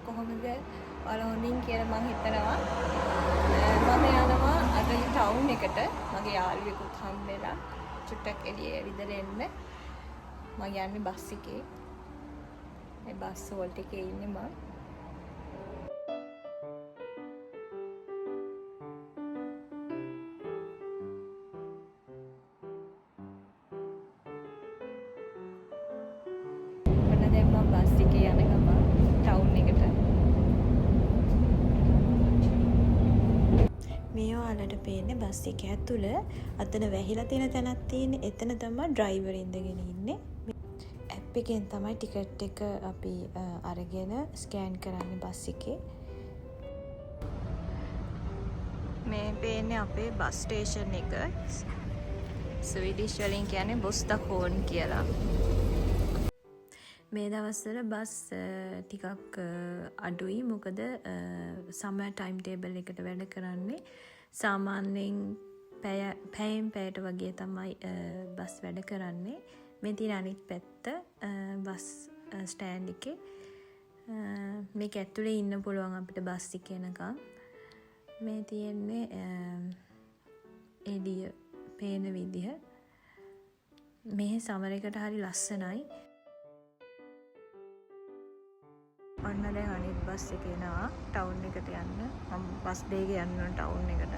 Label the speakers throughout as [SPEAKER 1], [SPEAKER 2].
[SPEAKER 1] කොහොමද ඔයාලා හොඳින් කියලා මම හිතනවා. මම යනවා අද ටවුන් එකට මගේ යාළුවෙකුත් හම්බෙලා චුට්ටක් එළිය ඇවිදලා එන්න. මම යන්නේ බස් එකේ. මේ බස් හෝල්ට් එකේ ඉන්නේ මම. බස් එකේ යන ගමන් ටවුන් එකට මේ ඔයාලට පේන්නේ බස් එක ඇතුළ අතන වැහිලා තියෙන තැනක් තියෙන්නේ. එතන තමයි ඩ්‍රයිවර් ඉඳගෙන ඉන්නේ. ඇප් එකෙන් තමයි ටිකට් එක අපි අරගෙන ස්කෑන් කරන්නේ බස් එකේ. මේ පේන්නේ අපේ බස් ස්ටේෂන් එක. ස්වීඩිෂ් වලින් කියන්නේ බොස්ටහෝන් කියලා. මේ දවස්වල බස් ටිකක් අඩුයි. මොකද සමර් ටයිම් ටේබල් එකට වැඩ කරන්නේ. සාමාන්‍යයෙන් පැයෙන් පැයට වගේ තමයි බස් වැඩ කරන්නේ. මේ තියෙන අනිත් පැත්ත බස් ස්ටෑන්ඩ් එකේ. මේක ඇතුලේ ඉන්න පුළුවන් අපිට බස් එක එනකම්. මේ තියෙන්නේ එළිය පේන විදිහ. මේ සමර් එකට හරි ලස්සනයි. ඔන්න දැන් අනිත් බස් එක එනවා ටවුන් එකට යන්න. මම බස් දෙකේ යන්න ඕන ටවුන් එකට.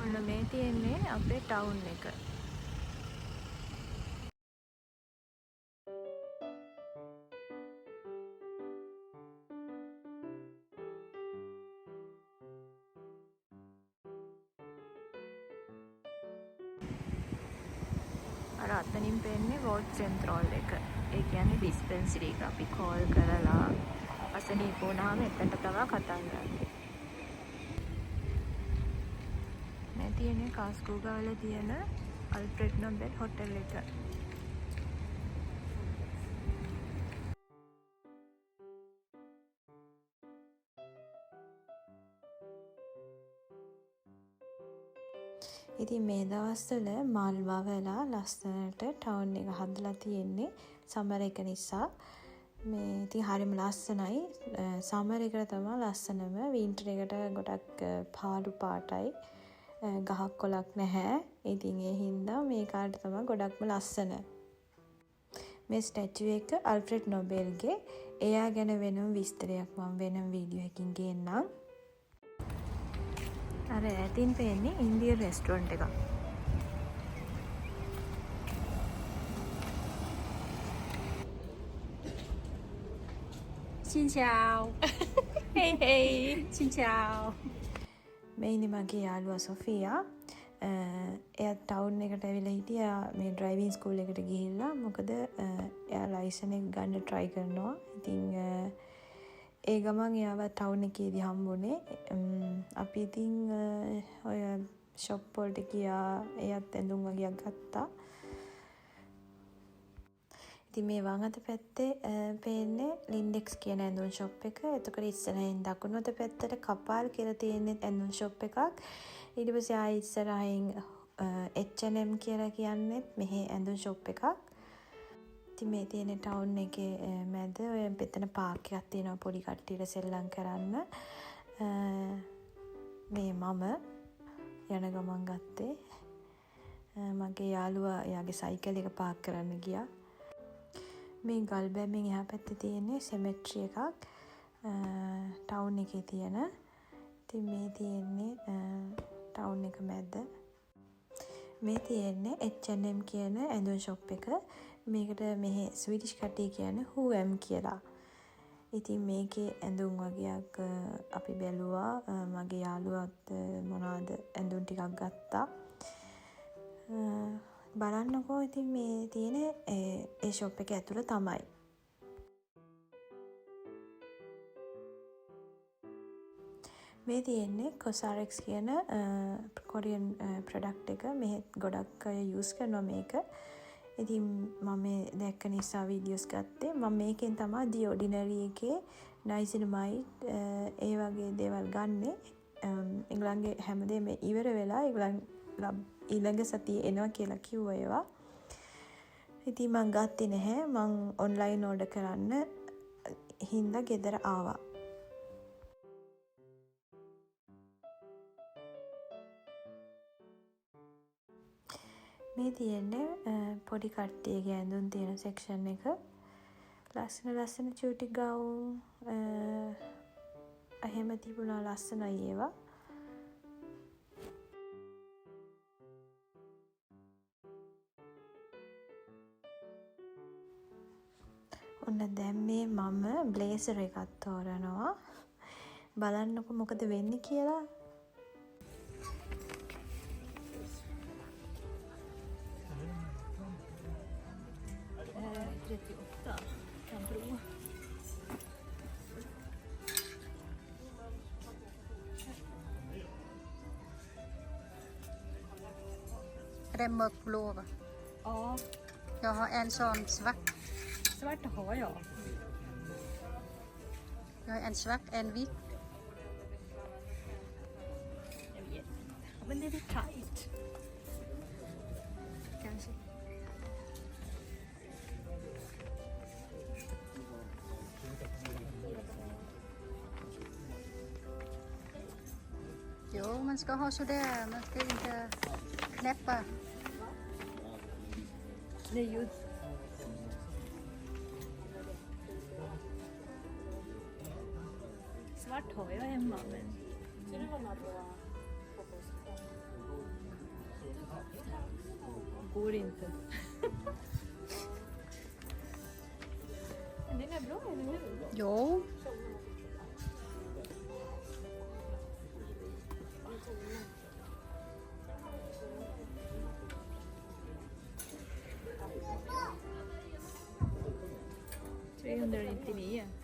[SPEAKER 1] ඔන්න මේ තියෙන්නේ අපේ ටවුන් එක. අර අතනින් පේන්නේ වෝට් සෙන්ට්‍රල් එක. ඒ කියන්නේ ඩිස්පෙන්සරි එක. අපි කෝල් කරලා අසනීප වුණාම එතනට තමයි කතා කරන්නේ. මේ තියෙන්නේ කාස්කෝගා වල තියෙන අල්ෆ්‍රෙඩ් නොබෙල් හොටෙල් එක. ඉතින් මේ දවස්වල මල් වවලා ලස්සනට ටවුන් එක හදලා තියෙන්නේ සමර් එක නිසා. මේ ඉතින් හරිම ලස්සනයි. සමර් එකට තමයි ලස්සනම. වින්ටර් එකට ගොඩක් පාළු පාටයි. ගහක් කොළක් නැහැ. ඉතින් ඒ හින්දා මේ කාට තමයි ගොඩක්ම ලස්සන. මේ ස්ටැචු එක අල්ෆ්‍රෙඩ් නොබෙල්ගේ. එයා ගැන වෙනම විස්තරයක් මම වෙනම වීඩියෝ එකකින් ගේන්නම්. අර ඈතින් පේන්නේ ඉන්දියන් රෙස්ටොරන්ට් එකක්. Xin chào. Hey hey. Xin chào. මේ ඉන්නේ මගේ යාළුවා සොෆියා. එයා ටවුන් එකට ඇවිල්ලා හිටියා මේ ඩ්‍රයිවිං ස්කූල් එකට ගිහිල්ලා. මොකද එයා ලයිසන් එක ගන්න try කරනවා. ඉතින් ඒ ගමන් එයාව ටවුන් එකේදී හම්බුනේ. අපි ඉතින් ඔය ෂොප් වලට ගියා. එයාත් ඇඳුම් වගේක් ගත්තා. ඉතින් මේ වම් අත පැත්තේ පේන්නේ ලින්ඩෙක්ස් කියන ඇඳුම් ෂොප් එක. එතකොට ඉස්සරහින් දකුණු අත පැත්තට කපාල් කියලා තියෙන ඇඳුම් ෂොප් එකක්. ඊට පස්සේ ආයි ඉස්සරහින් H&M කියලා කියන්නේ මෙහි ඇඳුම් ෂොප් එකක්. ඉතින් මේ තියෙන ටවුන් එකේ මැද ඔය මෙතන පාක් එකක් තියෙනවා පොඩි කට්ටියට සෙල්ලම් කරන්න. මේ මම යන ගමන් ගත්තේ. මගේ යාළුවා එයාගේ සයිකල් එක පාක් කරන්න ගියා. මේ ගල් බැම්මෙන් එහා පැත්තේ තියෙන්නේ සෙමෙට්‍රි එකක්. ටවුන් එකේ තියෙන. ඉතින් මේ තියෙන්නේ ටවුන් එක මැද. මේ තියෙන්නේ H&M කියන ඇඳුම් ෂොප් එක. මේකට මෙහි ස්වීඩිෂ් කට්ටිය කියන්නේ H&M කියලා. ඉතින් මේකේ ඇඳුම් වගේක් අපි බැලුවා. මගේ යාළුවාත් මොනවාද ඇඳුම් ටිකක් ගත්තා. බලන්නකෝ ඉතින් මේ තියෙන ඒ ෂොප් එක ඇතුළ තමයි. මේ තියෙන්නේ COSRX කියන කොරියන් ප්‍රොඩක්ට් එක. මෙහෙත් ගොඩක් අය යූස් කරනවා මේක. ඉතින් මම දැක්ක නිසා වීඩියෝස් ගත්තේ. මම මේකෙන් තමයි The Ordinary එකේ Niacinamide ඒ වගේ දේවල් ගන්නෙ. ඒගොල්ලන්ගේ හැමදේම ඉවර වෙලා ඒගොල්ලන් ඊළඟ සතියේ එනවා කියලා කිව්වා ඒවා. ඉතින් මං ගත්තේ නැහැ. මං ඔන්ලයින් ඕඩර් කරන්න හින්දා ගෙදර ආවා. මේ තියෙන්නේ පොඩි කට්ටියගේ ඇඳුම් තියෙන සෙක්ෂන් එක. ලස්සන චූටි ගවුම් එහෙම තිබුණා. ලස්සනයි ඒවා. ඔන්න දැන් මේ මම බ්ලේසර් එකක් තෝරනවා. බලන්නකො මොකද වෙන්නේ කියලා.
[SPEAKER 2] Er det mørk blå? Va?
[SPEAKER 3] Ja,
[SPEAKER 2] Jag har en sån svart.
[SPEAKER 3] svart har jag.
[SPEAKER 2] Jag har en svart, en vit.
[SPEAKER 3] Jag vet inte. Men det är lite tajt. Kanske.
[SPEAKER 2] Jo, man ska ha sådär. Man ska inte knäppa.
[SPEAKER 3] Det är just. Svart har jag hemma, men... Går inte. Men den är bra, eller hur?
[SPEAKER 2] Jo.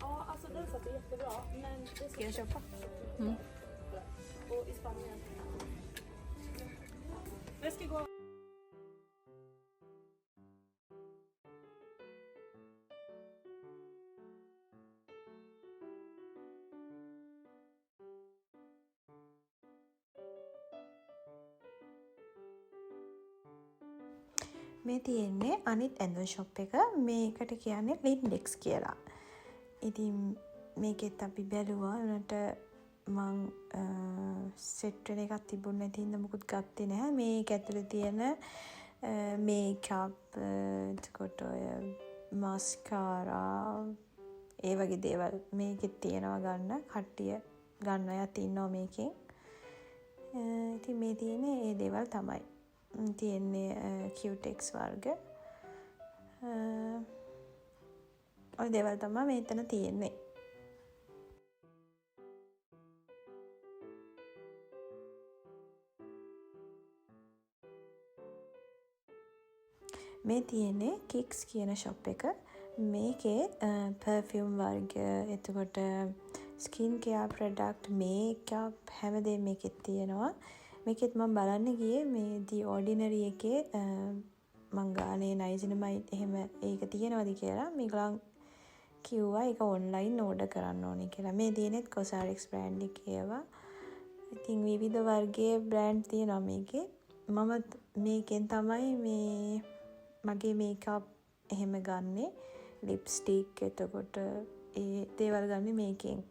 [SPEAKER 4] Ja, alltså den satt jättebra. Men det
[SPEAKER 3] Ska jag köpa?
[SPEAKER 2] Mm.
[SPEAKER 4] och i Spanien. Det ska gå.
[SPEAKER 1] මේ තියෙන්නේ අනිත් ඇඳුම් shop එක. මේකට කියන්නේ ලින්ඩෙක්ස් කියලා. ඉතින් මේකෙත් අපි බැලුවා. උනට මං සෙට් වෙන එකක් තිබුණ නැති හින්දා මුකුත් ගත්තේ නැහැ. මේක ඇතුලේ තියෙන මේකප් එතකොට ඔය මාස්කාරා ඒ වගේ දේවල් මේකෙත් තියෙනවා ගන්න. කට්ටිය ගන්න අයත් ඉන්නවා මේකෙන්. ඉතින් මේ තියෙන්නේ ඒ දේවල් තමයි. තියෙන්නේ කියුටෙක්ස් වර්ග. ඔය දේවල් තමයි මෙතන තියෙන්නේ. මේ තියෙන්නේ කික්ස් කියන ෂොප් එක. මේකේ පර්ෆියුම් වර්ග, එතකොට ස්කින් කෙයාර් ප්‍රොඩක්ට්, මේකප් හැමදේම මේකෙත් තියෙනවා. මේකෙත් මම බලන්න ගියේ මේ දී ඕඩිනරි එකේ මං ගානේ නයිසිනමයිඩ් එහෙම ඒක තියෙනවද කියලා. මේගොල්ලන් කිව්වා ඒක ඔන්ලයින් ඕඩර් කරන්න ඕනේ කියලා. මේ තියෙනෙත් කොසාරික්ස් බ්‍රෑන්ඩ් එකේ ඒවා. ඉතින් විවිධ වර්ගයේ බ්‍රෑන්ඩ් තියෙනවා මේකේ. මම මේකෙන් තමයි මේ මගේ මේකප් එහෙම ගන්නෙ. ලිප්ස්ටික් එතකොට ඒ දේවල් ගන්නෙ මේකෙන්.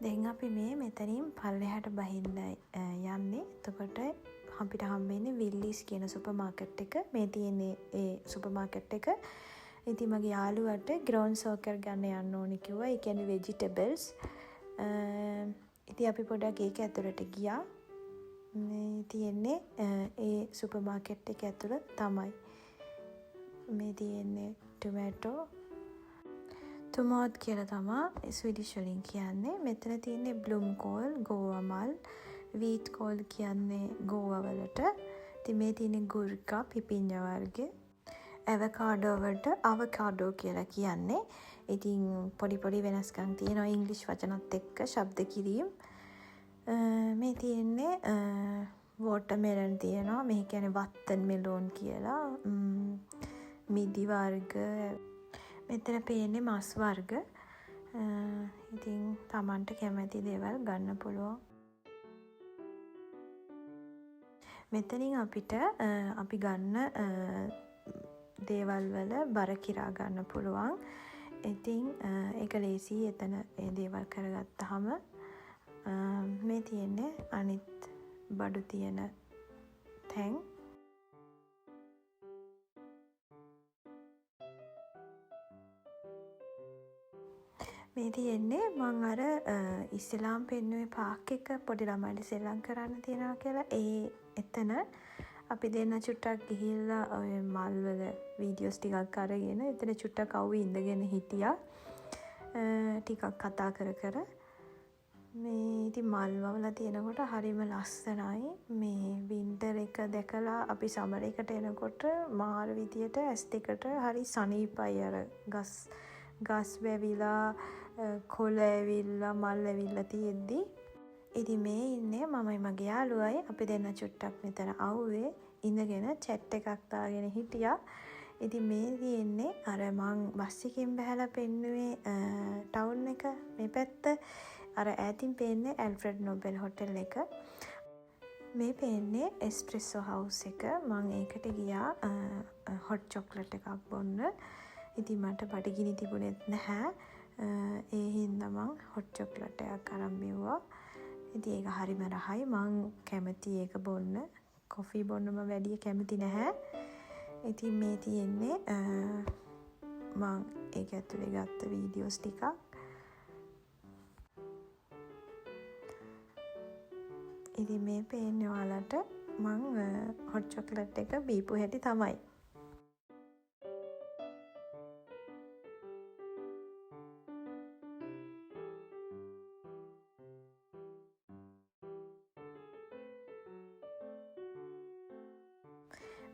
[SPEAKER 1] දැන් අපි මේ මෙතනින් පල්ලෙහාට බහින්න යන්නේ. එතකොට අපිට හම්බෙන්නේ විල්ලිස් කියන සුපර් මාකට් එක. මේ තියෙන්නේ ඒ සුපර් මාකට් එක. ඉතින් මගේ යාළුවට ග්‍රවුන්ඩ් සෝකර් ගන්න යන්න ඕනි කිව්වා. ඒ කියන්නේ ভেජිටබල්ස්. ඉතින් අපි පොඩක් ඒක ඇතුළට ගියා. මේ තියෙන්නේ ඒ සුපර් මාකට් එක ඇතුළත තමයි. මේ තියෙන්නේ ටොමැටෝ tomat කියලා තමයි ස්වීඩිෂ් වලින් කියන්නේ. මෙතන තියෙන්නේ බ්ලුම්කෝල්, ගෝවා මල්, වීට් කෝල් කියන්නේ ගෝවා වලට. ඉතින් මේ තියෙන්නේ ගුර්කා, පිපිඤ්ඤා වර්ග. ඇවකාඩෝ වලට අවකාඩෝ කියලා කියන්නේ. ඉතින් පොඩි පොඩි වෙනස්කම් තියෙනවා ඉංග්‍රීසි වචනත් එක්ක ශබ්ද කිරීම. මේ තියෙන්නේ වෝටර්මෙලන් තියෙනවා. මේ කියන්නේ වත්තන් මෙලෝන් කියලා. මිදි වර්ග. මෙතන පේන්නේ මස් වර්ග. ඉතින් Tamanට කැමති දේවල් ගන්න පුළුවන්. මෙතනින් අපිට අපි ගන්න දේවල් වල බර කිරා ගන්න පුළුවන්. ඉතින් ඒක ලේසි එතන ඒ දේවල් කරගත්තාම මේ තියෙන්නේ අනිත් බඩු තියෙන තැන්. මේ තියෙන්නේ මං අර ඉස්ලාම් පෙන්නුවේ පාක් එක පොඩි ළමයිට සෙල්ලම් කරන්න තියනවා කියලා. එතන අපි දෙන්න චුට්ටක් ගිහිල්ලා ඔය මල් වල වීඩියෝස් ටිකක් අරගෙන එතන චුට්ටක් අවුවේ ඉඳගෙන හිටියා. ටිකක් කතා කර මේ ඉතින් මල් වවලා තියෙනකොට හරිම ලස්සනයි. මේ වින්ටර් එක දැකලා අපි සමර් එකට එනකොට මාර විදියට ඇස් දෙකට හරි සනීපයි. අර ගස් වැවිලා කොළ ඇවිල්ලා මල් ඇවිල්ලා තියෙද්දි. ඉතින් මේ ඉන්නේ මමයි මගේ යාළුවයි. අපි දෙන්න චුට්ටක් මෙතන අවුවේ ඉඳගෙන chat එකක් දාගෙන හිටියා. ඉතින් මේ තියෙන්නේ අර මං බස් එකෙන් බහැලා පෙන්නුවේ ටවුන් එක මේ පැත්ත. අර ඈතින් පේන්නේ ඇල්ෆ්‍රෙඩ් නොබෙල් හොටෙල් එක. මේ පේන්නේ එස්ප්‍රෙසෝ හවුස් එක. මං ඒකට ගියා හොට් චොක්ලට් එකක් බොන්න. ඉතින් මට බඩගිනි තිබුණෙත් නැහැ. ඒ හින්දා මං හොට් චොක්ලට් එකක් අරන් බිව්වා. ඉතින් ඒක හරිම රහයි. මං කැමති ඒක බොන්න. කොෆි බොන්න මම වැඩි කැමති නැහැ. ඉතින් මේ තියෙන්නේ මං ඒක ඇතුලේ ගත්ත වීඩියෝස් ටිකක්. ඉතින් මේ පේන්නේ ඔයාලට මං හොට් චොක්ලට් එක බීපු හැටි තමයි.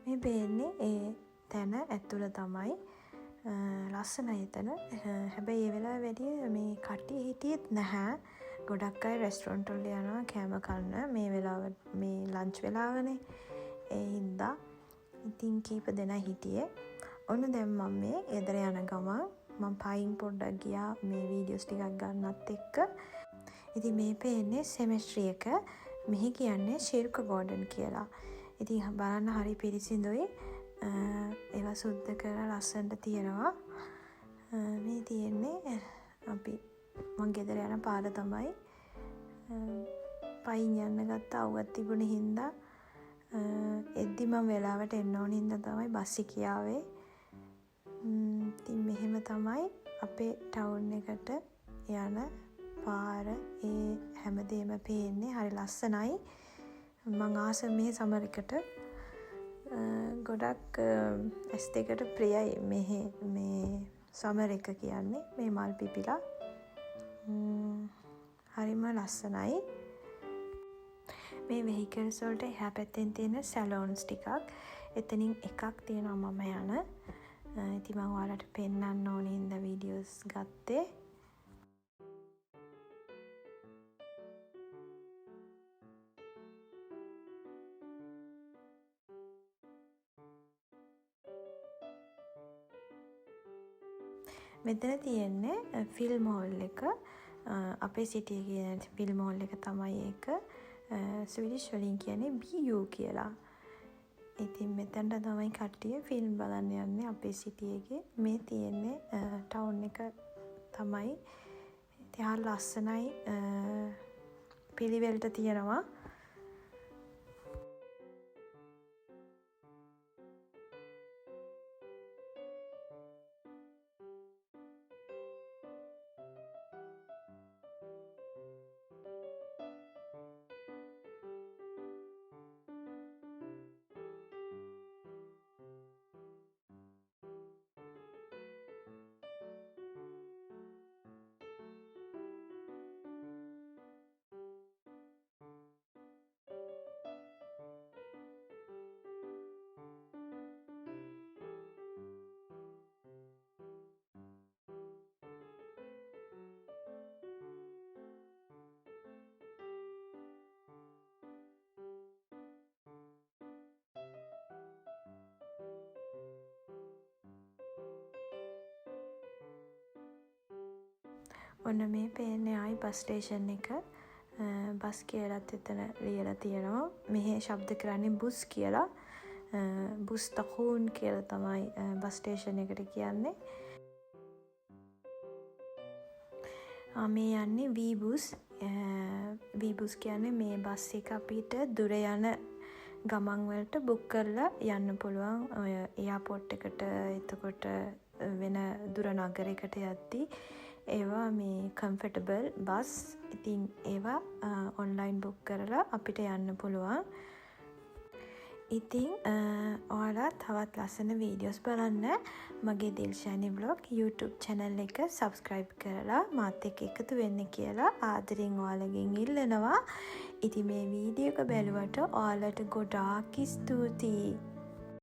[SPEAKER 1] මේ පේන්නේ ඒ තැන ඇතුළ තමයි. ලස්සනයි එතන. හැබැයි ඒ වෙලාව වැඩිය මේ කට්ටිය හිටියෙත් නැහැ. ගොඩක් අය රෙස්ටොරන්ට් වල යනවා කෑම කන්න. මේ වෙලාව මේ ලන්ච් වෙලාවනේ. ඒ හින්දා ඉතින් කීප දෙනා හිටියේ. ඔන්න දැන් මම මේ ගෙදර යන ගමන් මම පයින් පොඩ්ඩක් ගියා මේ වීඩියෝස් ටිකක් ගන්නත් එක්ක. ඉතින් මේ පේන්නේ සෙමෙස්ට්‍රි එක. මෙහි කියන්නේ ශිල්ක ගෝඩන් කියලා. ඉතින් බලන්න හරි පිරිසිදුයි. ඒවා සුද්ධ කරලා ලස්සනට තියෙනවා. මේ තියෙන්නේ අපි මං ගෙදර යන පාර තමයි. පයින් යන්න ගත්ත අවුවක් තිබුණ හින්දා එද්දි මම වෙලාවට එන්න ඕන හින්දා තමයි බස් එකේ ආවේ. ඉතින් මෙහෙම තමයි අපේ ටවුන් එකට යන පාර. ඒ හැමදේම පේන්නේ හරි ලස්සනයි. මං ආස මේ සමර් එකට ගොඩක් ඇස් දෙකට ප්‍රියයි මේ සමර් එක කියන්නේ. මේ මල් පිපිලා හරිම ලස්සනයි. මේ වෙහිකල්ස් වලට එහා පැත්තෙන් තියෙන සැලෝන්ස් ටිකක්. එතනින් එකක් තියෙනවා මම යන. ඉතින් මම ඔයාලට පෙන්නන්න ඕනේ ඉඳ වීඩියෝස් ගත්තේ. මෙතන තියෙන්නේ ෆිල්ම් හෝල් එක. අපේ සිටියේ කියන ෆිල්ම් හෝල් එක තමයි ඒක. ස්වීඩිෂ් වලින් කියන්නේ BU කියලා. ඉතින් මෙතනට තමයි කට්ටිය ෆිල්ම් බලන්න යන්නේ අපේ සිටියේගේ. මේ තියෙන්නේ ටවුන් එක තමයි. ඉතින් හරිය ලස්සනයි. පිළිවෙලට තියෙනවා. ඔන්න මේ පේන්නේ ආයි බස් ස්ටේෂන් එක. බස් කියලාත් එතන ලියලා තියෙනවා. මෙහි ශබ්ද කරන්නේ බුස් කියලා. බුස් තකූන් කියලා තමයි බස් ස්ටේෂන් එකට කියන්නේ. මේ යන්නේ වී බුස්. වී බුස් කියන්නේ මේ බස් එක අපිට දුර යන ගමන් වලට බුක් කරලා යන්න පුළුවන්. ඔය එයාපෝට් එකට එතකොට වෙන දුර නගරයකට යද්දී ඒවා මේ කම්ෆර්ටබල් බස්. ඉතින් ඒවා ඔන්ලයින් බුක් කරලා අපිට යන්න පුළුවන්. ඉතින් ඔයාලා තවත් ලස්සන වීඩියෝස් බලන්න මගේ දිල්ෂානි බ්ලොග් YouTube channel එක subscribe කරලා මාත් එක්ක එකතු වෙන්න කියලා ආදරෙන් ඔයාලගෙන් ඉල්ලනවා. ඉතින් මේ වීඩියෝ එක බැලුවට ඔයාලට ගොඩාක් ස්තුතියි.